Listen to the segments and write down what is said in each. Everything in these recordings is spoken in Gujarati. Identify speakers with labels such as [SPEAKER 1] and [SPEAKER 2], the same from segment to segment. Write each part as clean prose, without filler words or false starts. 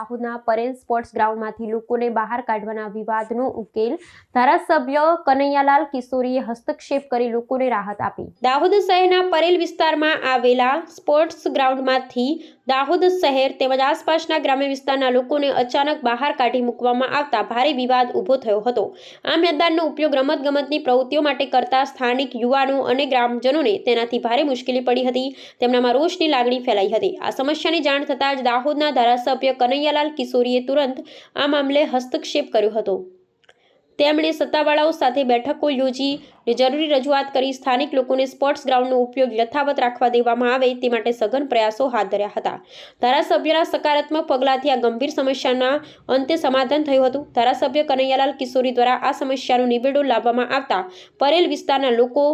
[SPEAKER 1] દાહોદના પરેલ સ્પોર્ટ્સ ગ્રાઉન્ડમાંથી લોકોને બહાર કાઢવાના વિવાદનો ઉકેલ ધારાસભ્ય કનૈયાલાલ કિશોરીએ હસ્તક્ષેપ કરી લોકોને રાહત આપી। દાહોદ શહેરના પરેલ વિસ્તારમાં આવેલા સ્પોર્ટ્સ ગ્રાઉન્ડમાંથી દાહોદ શહેર તેમજ આસપાસના ગ્રામ્ય વિસ્તારના લોકોને અચાનક બહાર કાઢી મૂકવામાં આવતા ભારે વિવાદ ઊભો થયો હતો। આ મેદાનનો ઉપયોગ રમતગમતની પ્રવૃત્તિઓ માટે કરતા સ્થાનિક યુવાનો અને ગ્રામજનોને તેનાથી ભારે મુશ્કેલી પડી હતી। તેમનામાં રોષની લાગણી ફેલાઈ હતી। આ સમસ્યાની જાણ થતાં જ દાહોદના ધારાસભ્ય કનૈયાલાલ કિશોરીએ તુરંત આ મામલે હસ્તક્ષેપ કર્યો હતો। તેમણે સત્તાવાળાઓ સાથે બેઠકો યોજી જરૂરી રજૂઆત કરી સ્થાનિક લોકોને સ્પોર્ટ્સ ગ્રાઉન્ડનો ઉપયોગ યથાવત રાખવા દેવામાં આવે તે માટે સઘન પ્રયાસો હાથ ધર્યા હતા। ધારાસભ્યના સકારાત્મક પગલાંથી આ ગંભીર સમસ્યાના અંતે સમાધાન થયું હતું। ધારાસભ્ય કનૈયાલાલ કિશોરી દ્વારા આ સમસ્યાનો નિવેડો લાવવામાં આવતા પરેલ વિસ્તારના લોકો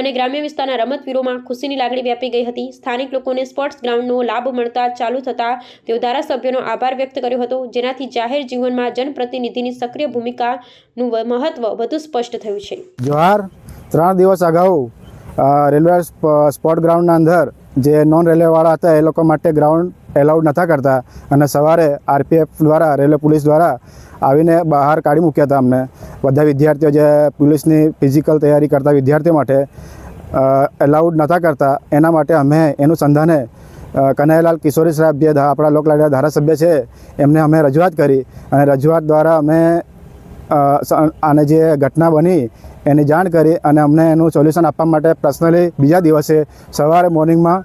[SPEAKER 1] અને ગ્રામ્ય વિસ્તારના રમતવીરોમાં ખુશીની લાગણી વ્યાપી ગઈ હતી। સ્થાનિક લોકોને સ્પોર્ટ્સ ગ્રાઉન્ડનો લાભ મળતા ચાલુ થતા તેઓ ધારાસભ્યનો આભાર વ્યક્ત કર્યો હતો, જેનાથી જાહેર જીવનમાં જનપ્રતિનિધિની સક્રિય ભૂમિકાનું મહત્વ વધુ સ્પષ્ટ થયું છે।
[SPEAKER 2] જોહાર 3 દિવસ અગાઉ રેલવે સ્પોર્ટ ગ્રાઉન્ડના અંદર જે નોન રેલવેવાળા હતા એ લોકો માટે ગ્રાઉન્ડ એલાઉડ નહોતા કરતા અને સવારે આરપીએફ દ્વારા રેલવે પોલીસ દ્વારા આવીને બહાર કાઢી મૂક્યા હતા। અમને બધા વિદ્યાર્થીઓ જે પોલીસની ફિઝિકલ તૈયારી કરતા વિદ્યાર્થીઓ માટે એલાઉડ નહોતા કરતા, એના માટે અમે એનું સંધાને કનૈયાલાલ કિશોરી સાહેબ જે આપણા લોકલાડીના ધારાસભ્ય છે એમને અમે રજૂઆત કરી અને રજૂઆત દ્વારા અમે આને જે ઘટના બની એની જાણ કરી અને અમને એનું સોલ્યુશન આપવા માટે પર્સનલી બીજા દિવસે સવારે મોર્નિંગમાં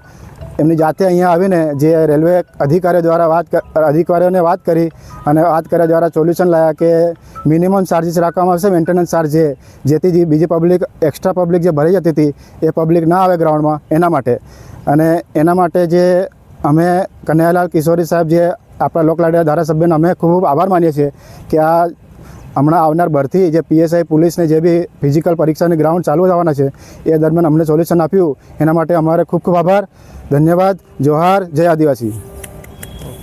[SPEAKER 2] એમની જાતે અહીંયા આવીને જે રેલવે અધિકારીઓને વાત કરી અને વાત કર્યા દ્વારા સોલ્યુશન લાવ્યા કે મિનિમમ ચાર્જીસ રાખવામાં આવશે, મેન્ટેનન્સ ચાર્જ છે, જેથી બીજી પબ્લિક એક્સ્ટ્રા પબ્લિક જે ભરી જતી હતી એ પબ્લિક ના આવે ગ્રાઉન્ડમાં એના માટે। અને એના માટે જે અમે કનૈયાલાલ કિશોરી સાહેબ જે આપણા લોકલાડીના ધારાસભ્યનો અમે ખૂબ આભાર માનીએ છીએ કે આ હમણાં આવનાર ભરતી જે પીએસઆઈ પોલીસને જે બી ફિઝિકલ પરીક્ષાની ગ્રાઉન્ડ ચાલુ થવાના છે એ દરમિયાન અમને સોલ્યુશન આપ્યું, એના માટે અમારે ખૂબ ખૂબ આભાર, ધન્યવાદ। જોહાર, જય આદિવાસી।